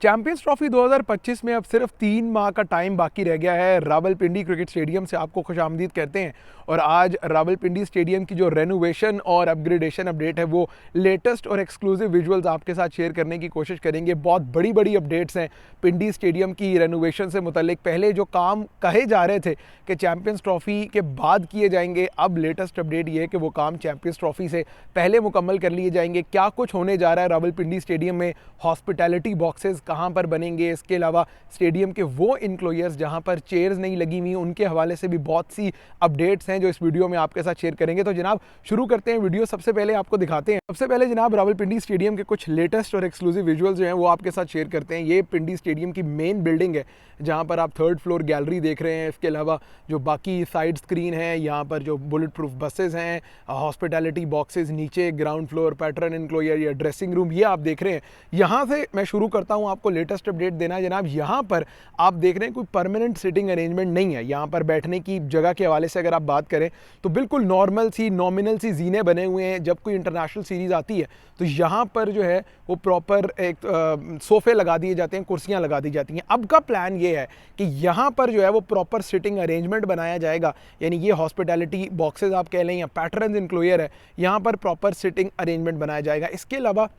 Champions trophy 2025 में अब सिर्फ 3 माह का टाइम बाकी रह गया है। रावलपिंडी क्रिकेट स्टेडियम से आपको खुशामदीद कहते हैं और आज रावलपिंडी स्टेडियम की जो रेनोवेशन और अपग्रेडेशन अपडेट है वो लेटेस्ट और एक्सक्लूसिव विजुअल्स आपके साथ शेयर करने की कोशिश करेंगे। बहुत बड़ी बड़ी अपडेट्स हैं पिंडी स्टेडियम की रेनोवेशन से मुतल्लिक। पहले जो काम कहे जा रहे थे कि चैंपियंस ट्रॉफी के बाद किए जाएंगे, अब लेटेस्ट अपडेट ये है कि वो काम चैंपियंस ट्रॉफी से पहले मुकम्मल कर लिए जाएंगे। क्या कुछ होने जा रहा है रावलपिंडी स्टेडियम में, हॉस्पिटैलिटी बॉक्सेस कहाँ पर बनेंगे, इसके अलावा स्टेडियम के वो इनक्लोजर्स जहाँ पर चेयर्स नहीं लगी हुई, उनके हवाले से भी बहुत सी अपडेट्स हैं जो इस वीडियो में आपके साथ शेयर करेंगे। तो जनाब शुरू करते हैं वीडियो। सबसे पहले आपको दिखाते हैं, सबसे पहले जनाब रावलपिंडी स्टेडियम के कुछ लेटेस्ट और एक्सक्लूसिव विजुअल्स जो हैं वो आपके साथ शेयर करते हैं। ये पिंडी स्टेडियम की मेन बिल्डिंग है जहाँ पर आप 3rd फ्लोर गैलरी देख रहे हैं। इसके अलावा जो बाकी साइड स्क्रीन है, यहाँ पर जो बुलेट प्रूफ बसेस हैं, हॉस्पिटैलिटी बॉक्सेस नीचे, ग्राउंड फ्लोर पैटर्न इनक्लोजर या ड्रेसिंग रूम, ये आप देख रहे हैं। यहाँ से मैं शुरू करता हूँ आपको लेटेस्ट अपडेट देना है जनाब। यहाँ पर आप देख रहे हैं कोई परमानेंट सिटिंग अरेंजमेंट नहीं है। यहाँ पर बैठने की जगह के हवाले से अगर आप बात करें तो बिल्कुल नॉर्मल सी नॉमिनल सी जीने बने हुए हैं। जब कोई इंटरनेशनल सीरीज़ आती है तो यहाँ पर जो है वो प्रॉपर एक सोफ़े लगा दिए जाते हैं, कुर्सियाँ लगा दी जाती हैं। अब का प्लान ये है कि यहाँ पर जो है वो प्रॉपर सिटिंग अरेंजमेंट बनाया जाएगा, यानी ये हॉस्पिटैलिटी बॉक्सेस आप कह लें या पैटर्न इनक्लोजर है, यहाँ पर प्रॉपर सिटिंग अरेंजमेंट बनाया जाएगा। इसके अलावा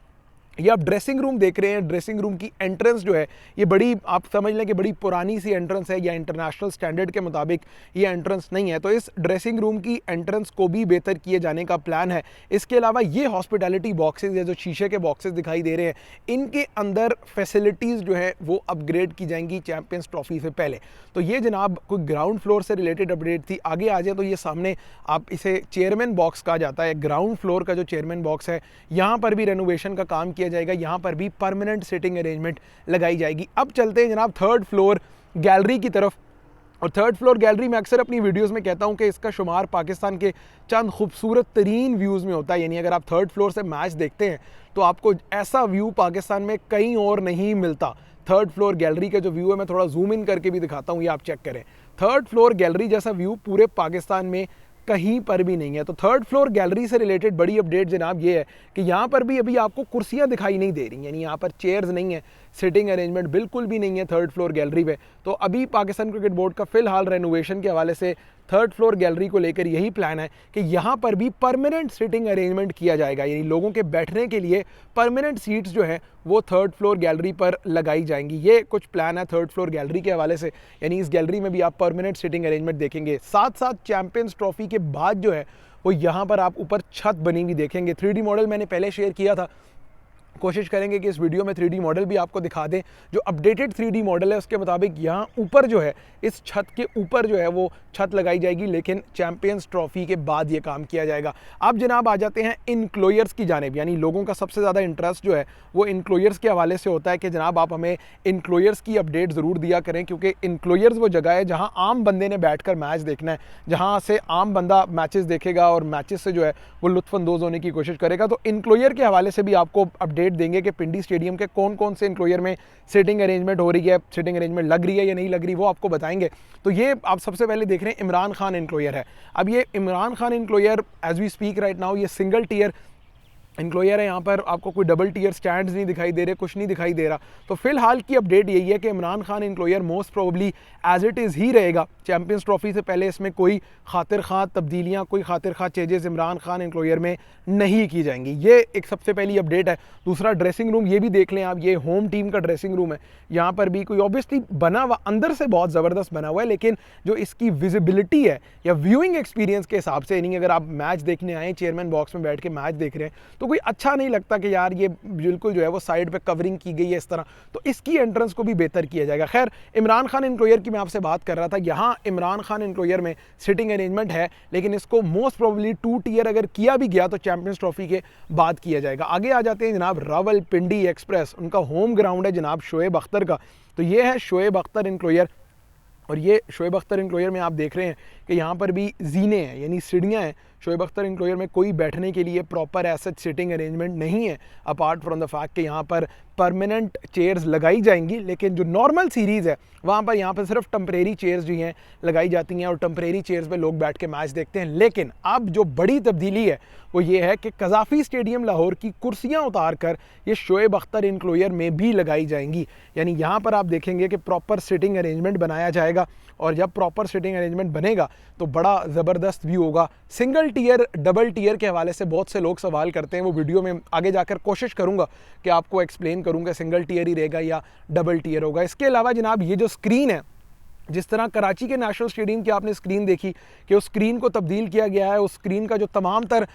ये आप ड्रेसिंग रूम देख रहे हैं। ड्रेसिंग रूम की एंट्रेंस जो है ये बड़ी, आप समझ लें कि बड़ी पुरानी सी एंट्रेंस है या इंटरनेशनल स्टैंडर्ड के मुताबिक ये एंट्रेंस नहीं है। तो इस ड्रेसिंग रूम की एंट्रेंस को भी बेहतर किए जाने का प्लान है। इसके अलावा ये हॉस्पिटैलिटी बॉक्सेस या जो शीशे के बॉक्सेस दिखाई दे रहे हैं, इनके अंदर फैसिलिटीज़ जो है वो अपग्रेड की जाएंगी चैंपियंस ट्रॉफी से पहले। तो ये जनाब कोई ग्राउंड फ्लोर से रिलेटेड अपडेट थी। आगे आ जाए तो ये सामने आप इसे चेयरमैन बॉक्स कहा जाता है। ग्राउंड फ्लोर का जो चेयरमैन बॉक्स है, यहाँ पर भी रेनोवेशन का काम किया जाएगा। यहाँ पर भी परमानेंट सिटिंग अरेंजमेंट लगाई जाएगी। अब चलते हैं जनाब 3rd फ्लोर गैलरी की तरफ। और 3rd फ्लोर गैलरी में अक्सर अपनी वीडियोस में कहता हूं कि इसका शुमार पाकिस्तान के चंद खूबसूरत तरीन व्यूज़ में होता है। यानी अगर आप 3rd फ्लोर से मैच देखते हैं तो आपको ऐसा व्यू पाकिस्तान में कहीं और नहीं मिलता। 3rd फ्लोर गैलरी का जो व्यू है, मैं थोड़ा जूम इन करके भी दिखाता हूँ, ये आप चेक करें। 3rd फ्लोर गैलरी जैसा व्यू पूरे पाकिस्तान में कहीं पर भी नहीं है। तो 3rd फ्लोर गैलरी से रिलेटेड बड़ी अपडेट जनाब ये है कि यहाँ पर भी अभी आपको कुर्सियाँ दिखाई नहीं दे रही, यानी यहाँ पर चेयर्स नहीं है, सिटिंग अरेंजमेंट बिल्कुल भी नहीं है 3rd फ्लोर गैलरी पे। तो अभी पाकिस्तान क्रिकेट बोर्ड का फिलहाल रेनोवेशन के हवाले से 3rd फ्लोर गैलरी को लेकर यही प्लान है कि यहाँ पर भी परमानेंट सिटिंग अरेंजमेंट किया जाएगा, यानी लोगों के बैठने के लिए परमानेंट सीट्स जो है वो 3rd फ्लोर गैलरी पर लगाई जाएंगी। ये कुछ प्लान है 3rd फ्लोर गैलरी के हवाले से, यानी इस गैलरी में भी आप परमानेंट सिटिंग अरेंजमेंट देखेंगे। साथ साथ चैंपियंस ट्रॉफी के बाद जो है वो यहाँ पर आप ऊपर छत बनी हुई देखेंगे। 3D मॉडल मैंने पहले शेयर किया था, कोशिश करेंगे कि इस वीडियो में 3D मॉडल भी आपको दिखा दें। जो अपडेटेड 3D मॉडल है उसके मुताबिक यहाँ ऊपर जो है, इस छत के ऊपर जो है वो छत लगाई जाएगी, लेकिन चैंपियंस ट्रॉफी के बाद ये काम किया जाएगा। अब जनाब आ जाते हैं इनक्लोजर्स की जानिब, यानी लोगों का सबसे ज़्यादा इंटरेस्ट जो है वो इनक्लोजर्स के हवाले से होता है कि जनाब आप हमें इनक्लोजर्स की अपडेट ज़रूर दिया करें, क्योंकि इनक्लोजर्स वो जगह है जहाँ आम बंदे ने बैठ कर मैच देखना है, जहाँ से आम बंदा मैचेस देखेगा और मैचेस से जो है वो लुत्फ़अंदोज़ होने की कोशिश करेगा। तो इनक्लोजर के हवाले से भी आपको अपडेट देंगे कि पिंडी स्टेडियम के कौन कौन से इनक्लोजर में सिटिंग अरेंजमेंट हो रही है, सिटिंग अरेंजमेंट लग रही है या नहीं लग रही, वो आपको बताएंगे। तो ये आप सबसे पहले देख रहे हैं इमरान खान इनक्लोजर है। अब ये Imran Khan enclosure as we speak right now ये सिंगल टियर इनक्लोजर है। यहाँ पर आपको कोई डबल टियर स्टैंड्स नहीं दिखाई दे रहे, कुछ नहीं दिखाई दे रहा। तो फिलहाल की अपडेट यही है कि Imran Khan enclosure most probably as it is ही रहेगा। चैंपियंस ट्रॉफी से पहले इसमें कोई खातिर खा तब्दीलियाँ, कोई खातिर खा चेंजेस इमरान खान इनक्लोजर में नहीं की जाएंगी। ये एक सबसे पहली अपडेट है। दूसरा, ड्रेसिंग रूम ये भी देख लें आप, ये होम टीम का ड्रेसिंग रूम है। यहाँ पर भी कोई ऑब्वियसली बना हुआ, अंदर से बहुत ज़बरदस्त बना हुआ है, लेकिन जो इसकी विजिबिलिटी है या व्यूइंग एक्सपीरियंस के हिसाब से, यानी अगर आप मैच देखने आए, चेयरमैन बॉक्स में बैठ के मैच देख रहे हैं, तो कोई अच्छा नहीं लगता कि यार ये बिल्कुल जो है वो साइड पे कवरिंग की गई है इस तरह। तो इसकी एंट्रेंस को भी बेहतर किया जाएगा। खैर, इमरान खान इनक्लोजर की मैं आपसे बात कर रहा था, यहाँ इमरान खान इनक्लोजर में सिटिंग अरेंजमेंट है, लेकिन इसको मोस्ट प्रोबेबली 2 टियर अगर किया भी गया तो चैंपियंस ट्रॉफी के बाद किया जाएगा। आगे आ जाते हैं जनाब रावलपिंडी एक्सप्रेस, उनका होम ग्राउंड है जनाब शोएब अख्तर का। तो ये है शोएब अख्तर इनक्लोजर, और ये शोएब अख्तर इनक्लोजर में आप देख रहे हैं कि यहाँ पर भी जीने हैं यानी सीढ़ियाँ हैं। शोएब अख्तर इनक्लोजर में कोई बैठने के लिए प्रॉपर एसच सिटिंग अरेंजमेंट नहीं है, अपार्ट फ्रॉम द फैक्ट कि यहाँ पर परमानेंट चेयर्स लगाई जाएंगी, लेकिन जो नॉर्मल सीरीज़ है वहाँ पर यहाँ पर सिर्फ टेम्परेरी चेयर्स जो हैं लगाई जाती हैं और टेम्परेरी चेयर्स पे लोग बैठ के मैच देखते हैं। लेकिन अब जो बड़ी तब्दीली है वो ये है कि कज़ाफ़ी स्टेडियम लाहौर की कुर्सियाँ उतार कर ये शोएब अख्तर इनक्लोजर में भी लगाई जाएंगी। यानी यहाँ पर आप देखेंगे कि प्रॉपर सिटिंग अरेंजमेंट बनाया जाएगा, और जब प्रॉपर सिटिंग अरेंजमेंट बनेगा तो बड़ा ज़बरदस्त व्यू होगा। सिंगल टियर डबल टियर के हवाले से बहुत से लोग सवाल करते हैं, वो वीडियो में आगे जाकर कोशिश करूँगा कि आपको एक्सप्लेन करूँगा सिंगल टियर ही रहेगा या डबल टियर होगा। इसके अलावा जनाब ये जो स्क्रीन है, जिस तरह कराची के नेशनल स्टेडियम की आपने स्क्रीन देखी कि उस स्क्रीन को तब्दील किया गया है, उस स्क्रीन का जो तमाम तर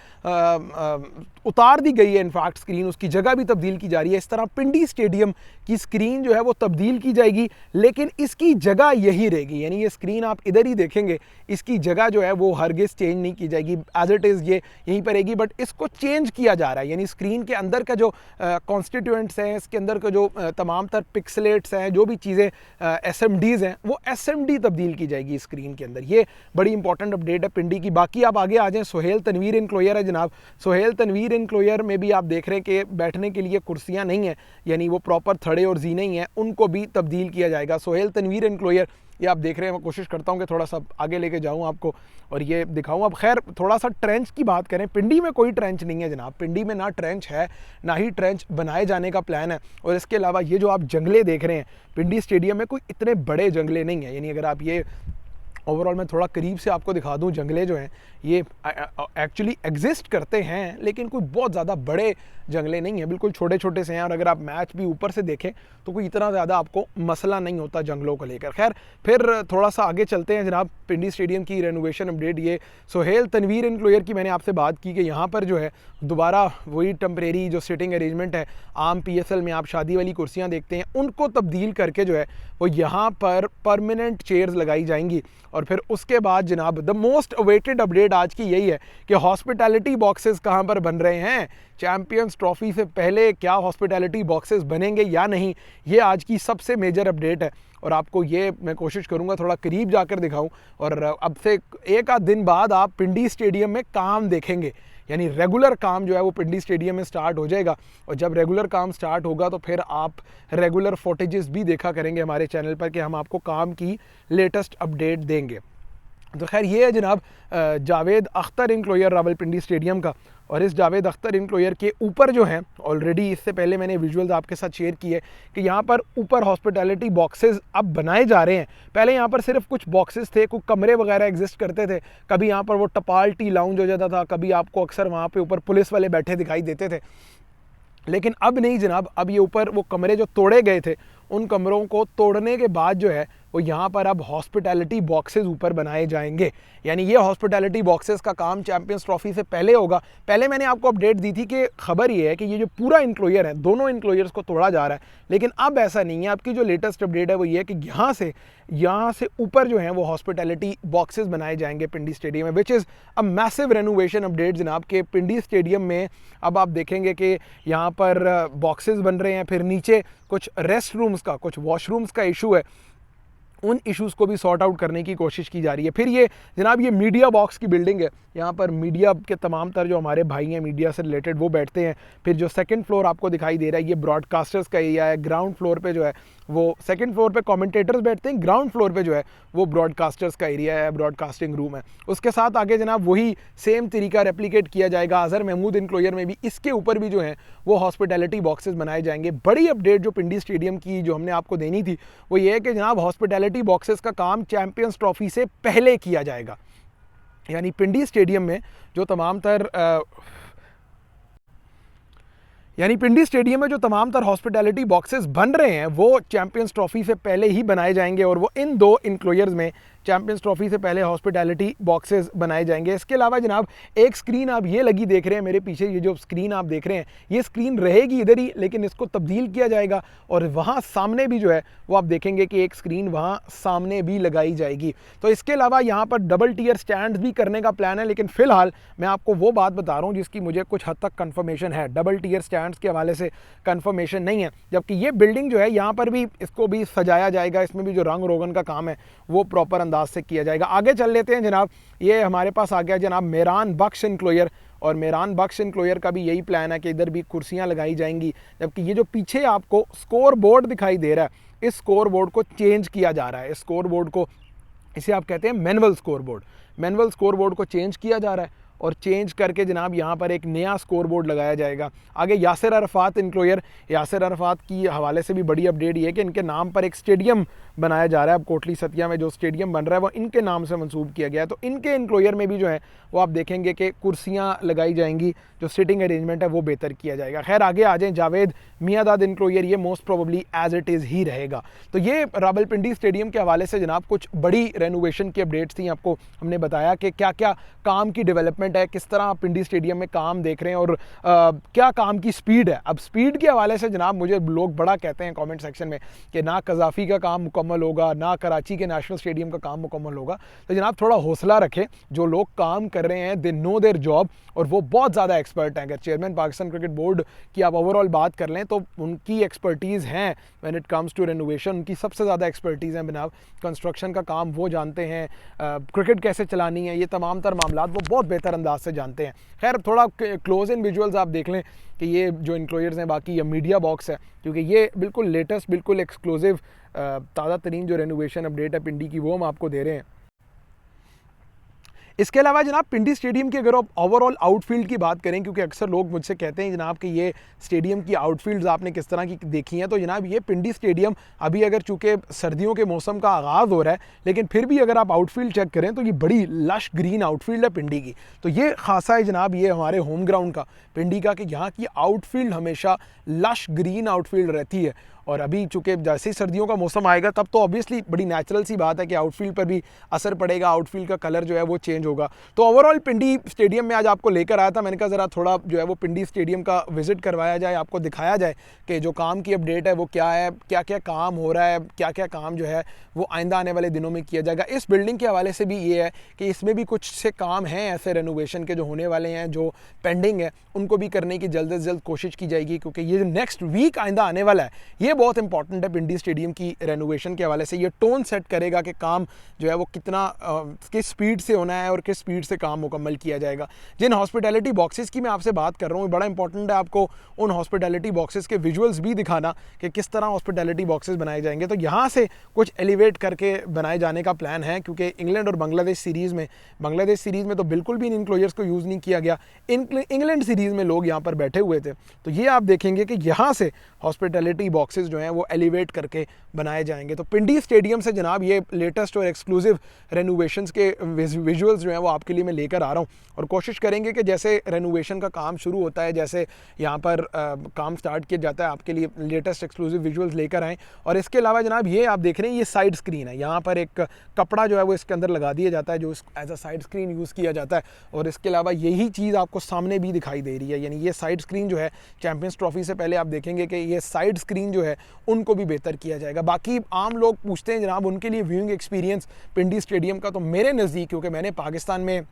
उतार दी गई है, इनफैक्ट स्क्रीन उसकी जगह भी तब्दील की जा रही है। इस तरह पिंडी स्टेडियम की स्क्रीन जो है वो तब्दील की जाएगी, लेकिन इसकी जगह यही रहेगी। यानी ये स्क्रीन आप इधर ही देखेंगे, इसकी जगह जो है वो हरगिज़ चेंज नहीं की जाएगी, एज इट इज़ ये यहीं पर रहेगी, बट इसको चेंज किया जा रहा है। यानी स्क्रीन के अंदर का जो कॉन्स्टिट्यूएंट्स हैं, इसके अंदर का जो तमाम तर पिक्सलेट्स हैं, जो भी चीज़ें SMDs हैं, वो SMD तब्दील की जाएगी स्क्रीन के अंदर। ये बड़ी इंपॉर्टेंट अपडेट है पिंडी की। बाकी आप आगे आ जाएं, सोहेल तनवीर इनक्लोजर है जनाब। सोहेल तनवीर इनक्लोजर में भी आप देख रहे हैं कि बैठने के लिए कुर्सियां नहीं है, यानी वो प्रॉपर थड़े और जीने ही हैं, उनको भी तब्दील किया जाएगा। सोहेल तनवीर इनक्लोजर ये आप देख रहे हैं, मैं कोशिश करता हूं कि थोड़ा सा आगे लेके जाऊं आपको और ये दिखाऊं। अब खैर थोड़ा सा ट्रेंच की बात करें, पिंडी में कोई ट्रेंच नहीं है जनाब। पिंडी में ना ट्रेंच है, ना ही ट्रेंच बनाए जाने का प्लान है। और इसके अलावा ये जो आप जंगले देख रहे हैं पिंडी स्टेडियम में, कोई इतने बड़े जंगले नहीं है। यानी अगर आप ये ओवरऑल मैं थोड़ा करीब से आपको दिखा दूं, जंगले जो हैं ये एक्चुअली एग्जिस्ट करते हैं, लेकिन कोई बहुत ज़्यादा बड़े जंगले नहीं हैं, बिल्कुल छोटे छोटे से हैं। और अगर आप मैच भी ऊपर से देखें तो कोई इतना ज़्यादा आपको मसला नहीं होता जंगलों को लेकर। खैर फिर थोड़ा सा आगे चलते हैं जनाब। पिंडी स्टेडियम की रेनोवेशन अपडेट, ये सोहेल तनवीर इनक्लोजर की मैंने आपसे बात की कि यहाँ पर जो है दोबारा वही टेम्परेरी जो सिटिंग अरेंजमेंट है, आम PSL में आप शादी वाली कुर्सियाँ देखते हैं, उनको तब्दील करके जो है वो यहाँ पर परमानेंट चेयर्स लगाई जाएंगी। और फिर उसके बाद जनाब द मोस्ट अवेटेड अपडेट आज की यही है कि हॉस्पिटैलिटी बॉक्सेस कहाँ पर बन रहे हैं। चैंपियंस ट्रॉफी से पहले क्या हॉस्पिटैलिटी बॉक्सेस बनेंगे या नहीं, ये आज की सबसे मेजर अपडेट है। और आपको ये मैं कोशिश करूंगा थोड़ा करीब जाकर दिखाऊं। और अब से एक आध दिन बाद आप पिंडी स्टेडियम में काम देखेंगे, यानी रेगुलर काम जो है वो पिंडी स्टेडियम में स्टार्ट हो जाएगा। और जब रेगुलर काम स्टार्ट होगा तो फिर आप रेगुलर फुटेजेस भी देखा करेंगे हमारे चैनल पर कि हम आपको काम की लेटेस्ट अपडेट देंगे। तो खैर ये है जनाब जावेद अख्तर इनक्लोजर रावलपिंडी स्टेडियम का। और इस जावेद अख्तर इनक्लोजर के ऊपर जो है, ऑलरेडी इससे पहले मैंने विजुअल्स आपके साथ शेयर किए कि यहाँ पर ऊपर हॉस्पिटैलिटी बॉक्सेस अब बनाए जा रहे हैं। पहले यहाँ पर सिर्फ कुछ बॉक्सेस थे, कुछ कमरे वगैरह एग्जिस्ट करते थे। कभी यहाँ पर वो टपाल टी लाउंज हो जाता था, कभी आपको अक्सर वहाँ पे ऊपर पुलिस वाले बैठे दिखाई देते थे। लेकिन अब नहीं जनाब, अब ये ऊपर वो कमरे जो तोड़े गए थे, उन कमरों को तोड़ने के बाद जो है वो यहाँ पर अब हॉस्पिटैलिटी बॉक्सेस ऊपर बनाए जाएंगे। यानी ये हॉस्पिटैलिटी बॉक्सेस का काम चैंपियंस ट्रॉफी से पहले होगा। पहले मैंने आपको अपडेट दी थी कि खबर ये है कि ये जो पूरा इनक्लोजर है, दोनों इनक्लोजर्स को तोड़ा जा रहा है, लेकिन अब ऐसा नहीं है। आपकी जो लेटेस्ट अपडेट है वो ये है कि यहाँ से ऊपर जो है वो हॉस्पिटैलिटी बॉक्सेस बनाए जाएंगे पिंडी स्टेडियम में, which is a massive renovation update जनाब के। पिंडी स्टेडियम में अब आप देखेंगे कि यहाँ पर बॉक्सेस बन रहे हैं, फिर नीचे कुछ रेस्ट रूम्स का, कुछ वॉशरूम्स का इशू है, उन इश्यूज़ को भी सॉर्ट आउट करने की कोशिश की जा रही है। फिर ये जनाब ये मीडिया बॉक्स की बिल्डिंग है, यहाँ पर मीडिया के तमाम तर जो हमारे भाई हैं मीडिया से रिलेटेड वो बैठते हैं। फिर जो सेकंड फ्लोर आपको दिखाई दे रहा है ये ब्रॉडकास्टर्स का एरिया है। ग्राउंड फ्लोर पे जो है वो सेकंड फ्लोर पे कमेंटेटर्स बैठते हैं, ग्राउंड फ्लोर पे जो है वो ब्रॉडकास्टर्स का एरिया है, ब्रॉडकास्टिंग रूम है। उसके साथ आगे जनाब वही सेम तरीका रेप्लिकेट किया जाएगा अजहर महमूद इनक्लोजर में भी। इसके ऊपर भी जो है वो हॉस्पिटैलिटी बॉक्सेस बनाए जाएंगे। बड़ी अपडेट जो पिंडी स्टेडियम की जो हमने आपको देनी थी वो ये है कि जनाब हॉस्पिटैलिटी बॉक्सेस का काम चैंपियंस ट्रॉफी से पहले किया जाएगा। यानी पिंडी स्टेडियम में जो तमाम तर हॉस्पिटैलिटी बॉक्सेस बन रहे हैं वो चैंपियंस ट्रॉफी से पहले ही बनाए जाएंगे, और वो इन दो इनक्लोजर्स में चैंपियंस ट्रॉफी से पहले हॉस्पिटैलिटी बॉक्सेस बनाए जाएंगे। इसके अलावा जनाब एक स्क्रीन आप ये लगी देख रहे हैं मेरे पीछे, ये जो स्क्रीन आप देख रहे हैं ये स्क्रीन रहेगी इधर ही, लेकिन इसको तब्दील किया जाएगा और वहाँ सामने भी जो है वो आप देखेंगे कि एक स्क्रीन वहाँ सामने भी लगाई जाएगी। तो इसके अलावा यहाँ पर डबल टियर स्टैंड भी करने का प्लान है, लेकिन फ़िलहाल मैं आपको वो बात बता रहा हूँ जिसकी मुझे कुछ हद तक कन्फर्मेशन है। डबल टियर स्टैंड के हवाले से कन्फर्मेशन नहीं है। जबकि ये बिल्डिंग जो है यहाँ पर भी इसको भी सजाया जाएगा, इसमें भी जो रंग रोगन का काम है वो प्रॉपर अंदाज अंदाज से किया जाएगा। आगे चल लेते हैं जनाब, ये हमारे पास आ गया जनाब मेहरान बख्श एनक्लोयर, और मेहरान बख्श एनक्लोयर का भी यही प्लान है कि इधर भी कुर्सियाँ लगाई जाएंगी, जबकि ये जो पीछे आपको स्कोर बोर्ड दिखाई दे रहा है, इस स्कोर बोर्ड को चेंज किया जा रहा है। इस स्कोर बोर्ड को, इसे आप कहते हैं manual score board, manual score board को चेंज किया जा रहा है, और चेंज करके जनाब यहाँ पर एक नया स्कोर बोर्ड लगाया जाएगा। आगे यासिर अरफात एनक्लोयर, यासिर अरफात की हवाले से भी बड़ी अपडेट ये है कि इनके नाम पर एक स्टेडियम बनाया जा रहा है। अब कोटली सतिया में जो स्टेडियम बन रहा है वो इनके नाम से मंसूब किया गया है। तो इनके एनक्लोयर में भी जो है वो आप देखेंगे कि कुर्सियाँ लगाई जाएंगी, जो सिटिंग अरेंजमेंट है वो बेहतर किया जाएगा। खैर आगे आ जाएँ, जावेद मियादाद एनक्लोयर, ये most probably as it is ही रहेगा। तो ये रावलपिंडी स्टेडियम के हवाले से जनाब कुछ बड़ी रेनोवेशन की अपडेट्स थी। आपको हमने बताया कि क्या क्या काम की डेवलपमेंट है, किस तरह आप पिंडी स्टेडियम में काम देख रहे हैं, और क्या काम की स्पीड है। अब स्पीड के हवाले से जनाब मुझे लोग बड़ा कहते हैं कमेंट सेक्शन में कि ना कज़ाफ़ी का काम मुकम्मल होगा, ना कराची के नेशनल स्टेडियम का काम मुकम्मल होगा। तो जनाब थोड़ा हौसला रखें, जो लोग काम कर रहे हैं दे नो देयर जॉब, और वो बहुत ज़्यादा एक्सपर्ट हैं। अगर चेयरमैन पाकिस्तान क्रिकेट बोर्ड की आप ओवरऑल बात कर लें तो उनकी एक्सपर्टीज़ हैं when it comes to renovation, उनकी सबसे ज़्यादा एक्सपर्टीज़ हैं जनाब। कंस्ट्रक्शन का काम वो जानते हैं, क्रिकेट कैसे चलानी है, ये तमाम तर मामलात वो बहुत बेहतर अंदाज से जानते हैं। खैर थोड़ा क्लोज इन विजुअल्स आप देख लें कि ये जो एनक्लोयर्स हैं, बाकी ये मीडिया बॉक्स है, क्योंकि ये बिल्कुल लेटेस्ट, बिल्कुल एक्सक्लूसिव ताज़ा तरीन जो रेनोवेशन अपडेट है पिंडी की, वो हम आपको दे रहे हैं। इसके अलावा जनाब पिंडी स्टेडियम की अगर आप ओवरऑल आउटफील्ड की बात करें, क्योंकि अक्सर लोग मुझसे कहते हैं जनाब कि ये स्टेडियम की आउटफील्ड्स आपने किस तरह की देखी हैं, तो जनाब ये पिंडी स्टेडियम अभी अगर चूँकि सर्दियों के मौसम का आगाज़ हो रहा है, लेकिन फिर भी अगर आप आउटफील्ड चेक करें तो ये बड़ी लश ग्रीन आउटफील्ड है पिंडी की। तो ये खासा है जनाब ये हमारे होम ग्राउंड का पिंडी का, कि यहाँ की आउटफील्ड हमेशा लश ग्रीन आउटफील्ड रहती है। और अभी चूँकि जैसे ही सर्दियों का मौसम आएगा तब तो ऑब्वियसली बड़ी नेचुरल सी बात है कि आउटफील्ड पर भी असर पड़ेगा, आउटफील्ड का कलर जो है वो चेंज होगा। तो ओवरऑल पिंडी स्टेडियम में आज आपको लेकर आया था, मैंने कहा ज़रा थोड़ा जो है वो पिंडी स्टेडियम का विजिट करवाया जाए, आपको दिखाया जाए कि जो काम की अपडेट है वो क्या है, क्या क्या काम हो रहा है, क्या क्या काम जो है वो आइंदा आने वाले दिनों में किया जाएगा। इस बिल्डिंग के हवाले से भी ये है कि इसमें भी कुछ से काम हैं ऐसे रेनोवेशन के जो होने वाले हैं, जो पेंडिंग है, उनको भी करने की जल्द से जल्द कोशिश की जाएगी, क्योंकि ये जो नेक्स्ट वीक आइंदा आने वाला है ये बहुत इंपॉर्टेंट है पिंडी स्टेडियम की रेनोवेशन के हवाले से। ये टोन सेट करेगा कि काम जो है वो कितना किस स्पीड से होना है और किस स्पीड से काम मुकम्मल किया जाएगा। जिन हॉस्पिटैलिटी बॉक्सेस की मैं आपसे बात कर रहा हूँ, बड़ा इंपॉर्टेंट है आपको उन हॉस्पिटैलिटी बॉक्सेस के विजुअल्स भी दिखाना कि किस तरह हॉस्पिटैलिटी बॉक्सेस बनाए जाएंगे। तो यहाँ से कुछ एलिवेट करके बनाए जाने का प्लान है, क्योंकि इंग्लैंड और बांग्लादेश सीरीज़ में तो बिल्कुल भी इन इनक्लोजर्स को यूज़ नहीं किया गया। इंग्लैंड सीरीज़ में लोग यहाँ पर बैठे हुए थे, तो ये आप देखेंगे कि यहाँ से हॉस्पिटैलिटी बॉक्सेस जो हैं वो एलिवेट करके बनाए जाएंगे। तो पिंडी स्टेडियम से जनाब ये लेटेस्ट और एक्सक्लूसिव रेनोवेशंस के विजुअल्स जो हैं वो आपके लिए मैं लेकर आ रहा हूँ, और कोशिश करेंगे कि जैसे रेनोवेशन का काम शुरू होता है, जैसे यहाँ पर काम स्टार्ट किया जाता है, आपके लिए लेटेस्ट एक्सक्लूसिव विजुअल्स लेकर आएँ। और इसके अलावा जनाब ये आप देख रहे हैं ये साइड स्क्रीन है, यहाँ पर एक कपड़ा जो है वो इसके अंदर लगा दिया जाता है, जो as a side screen use किया जाता है। और इसके अलावा यही चीज़ आपको सामने भी दिखाई दे रही है, यानी ये साइड स्क्रीन जो है चैंपियंस ट्रॉफी से पहले आप देखेंगे कि ये साइड स्क्रीन जो है उनको भी बेहतर किया जाएगा। बाकी आम लोग पूछते हैं जनाब उनके लिए व्यूइंग एक्सपीरियंस पिंडी स्टेडियम का, तो मेरे नज़दीक, क्योंकि मैंने पाकिस्तान में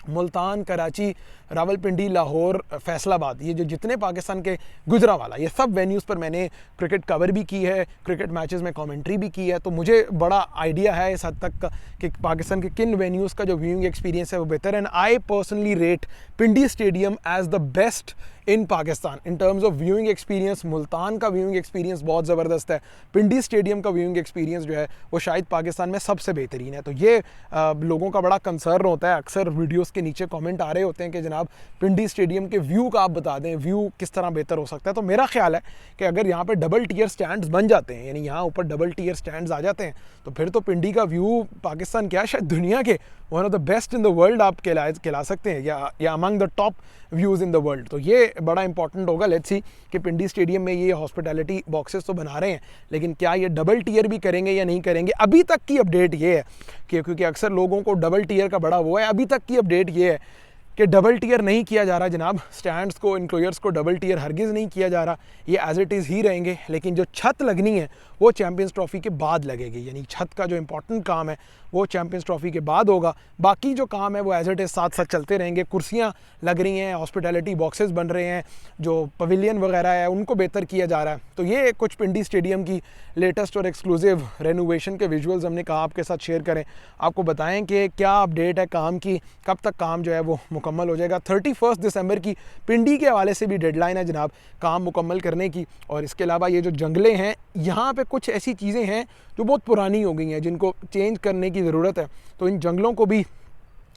मुल्तान, कराची, रावलपिंडी, लाहौर, फैसलाबाद, ये जो जितने पाकिस्तान के गुजरांवाला, ये सब वेन्यूज़ पर मैंने क्रिकेट कवर भी की है, क्रिकेट मैचेस में कमेंट्री भी की है, तो मुझे बड़ा आइडिया है इस हद तक कि पाकिस्तान के किन वेन्यूज़ का जो व्यूइंग एक्सपीरियंस है वो बेहतर है। And I personally rate Pindi stadium as the best in Pakistan in terms of viewing experience. Multan का व्यूइंग एक्सपीरियंस बहुत ज़बरदस्त है, पिंडी स्टेडियम का व्यूइंग एक्सपीरियंस जो है वो शायद पाकिस्तान में सबसे बेहतरीन है। तो ये लोगों का बड़ा कंसर्न होता है, अक्सर वीडियोस के नीचे कमेंट आ रहे होते हैं कि जनाब पिंडी स्टेडियम के व्यू का आप बता दें, व्यू किस तरह बेहतर हो सकता है। तो मेरा ख्याल है कि अगर यहाँ पर डबल टियर स्टैंड्स बन जाते हैं, यानी यहाँ ऊपर डबल टियर स्टैंड्स आ जाते हैं, तो फिर तो पिंडी का व्यू पाकिस्तान क्या शायद दुनिया के one of the best in the world आप कहला सकते हैं, या among the top views in the world. तो ये बड़ा इंपॉर्टेंट होगा। लेट्स सी कि पिंडी स्टेडियम में ये हॉस्पिटैलिटी बॉक्सेस तो बना रहे हैं, लेकिन क्या ये डबल टियर भी करेंगे या नहीं करेंगे, अभी तक की अपडेट ये है कि क्योंकि अक्सर लोगों को डबल टियर का बड़ा वो है, अभी तक की अपडेट ये है कि डबल टियर नहीं किया जा रहा जनाब, स्टैंड्स को, इंक्लोजर्स को डबल टियर हरगिज़ नहीं किया जा रहा, ये एज इट इज़ ही रहेंगे। लेकिन जो छत लगनी है वो चैम्पियंस ट्रॉफी के बाद लगेगी, यानी छत का जो इंपॉर्टेंट काम है वो चैम्पियंस ट्रॉफी के बाद होगा। बाकी जो काम है वो एज इट इज़ साथ साथ चलते रहेंगे। कुर्सियाँ लग रही हैं, हॉस्पिटैलिटी बॉक्सेस बन रहे हैं, जो पवेलियन वगैरह है उनको बेहतर किया जा रहा है। तो ये कुछ पिंडी स्टेडियम की लेटेस्ट और एक्सक्लूसिव रेनोवेशन के विजुअल्स हमने कहा आपके साथ शेयर करें, आपको बताएं कि क्या अपडेट है काम की, कब तक काम जो है वो मुकम्मल हो जाएगा। 31 दिसंबर की पिंडी के हवाले से भी डेडलाइन है जनाब काम मुकम्मल करने की। और इसके अलावा ये जो जंगलें हैं, यहाँ पे कुछ ऐसी चीज़ें हैं जो बहुत पुरानी हो गई हैं, जिनको चेंज करने की ज़रूरत है। तो इन जंगलों को भी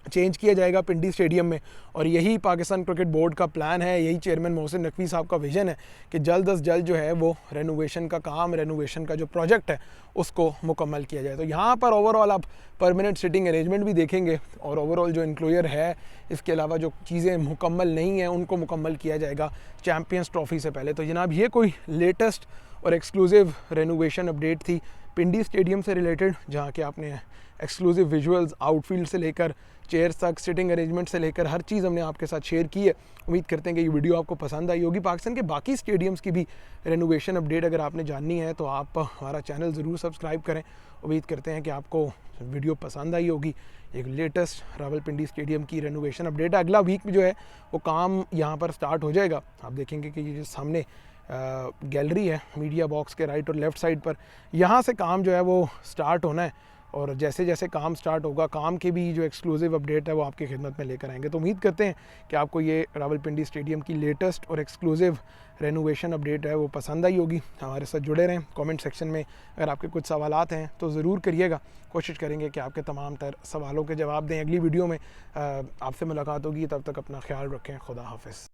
चेंज किया जाएगा पिंडी स्टेडियम में। और यही पाकिस्तान क्रिकेट बोर्ड का प्लान है, यही चेयरमैन मोहसिन नकवी साहब का विज़न है कि जल्द अज जल्द जो है वो रेनोवेशन का काम, रेनोवेशन का जो प्रोजेक्ट है उसको मुकम्मल किया जाए। तो यहाँ पर ओवरऑल आप परमानेंट सिटिंग अरेंजमेंट भी देखेंगे और ओवरऑल जो इंक्लोजर है, इसके अलावा जो चीज़ें मुकम्मल नहीं हैं उनको मुकम्मल किया जाएगा चैम्पियंस ट्रॉफी से पहले। तो जनाब ये कोई लेटेस्ट और एक्सक्लूसिव रेनोवेशन अपडेट थी पिंडी स्टेडियम से रिलेटेड, जहाँ के आपने एक्सक्लूसिव विजुअल्स आउटफील्ड से लेकर चेयर्स तक, सिटिंग अरेंजमेंट से लेकर हर चीज़ हमने आपके साथ शेयर की है। उम्मीद करते हैं कि ये वीडियो आपको पसंद आई होगी। पाकिस्तान के बाकी स्टेडियम्स की भी रेनोवेशन अपडेट अगर आपने जाननी है तो आप हमारा चैनल ज़रूर सब्सक्राइब करें। उम्मीद करते हैं कि आपको वीडियो पसंद आई होगी। एक लेटेस्ट रावलपिंडी स्टेडियम की रेनोवेशन अपडेट है। अगला वीक में जो है वो काम यहाँ पर स्टार्ट हो जाएगा। आप देखेंगे कि ये जो सामने गैलरी है मीडिया बॉक्स के राइट और लेफ़्ट साइड पर, यहाँ से काम जो है वो स्टार्ट होना है। और जैसे जैसे काम स्टार्ट होगा, काम के भी जो एक्सक्लूसिव अपडेट है वो आपकी खिदमत में लेकर आएंगे। तो उम्मीद करते हैं कि आपको ये रावलपिंडी स्टेडियम की लेटेस्ट और एक्सक्लूसिव रेनोवेशन अपडेट है वो पसंद आई होगी। हमारे साथ जुड़े रहें। कमेंट सेक्शन में अगर आपके कुछ सवालात हैं तो ज़रूर करिएगा, कोशिश करेंगे कि आपके तमाम तर सवालों के जवाब दें। अगली वीडियो में आपसे मुलाकात होगी, तब तक अपना ख्याल रखें। खुदा हाफिज़।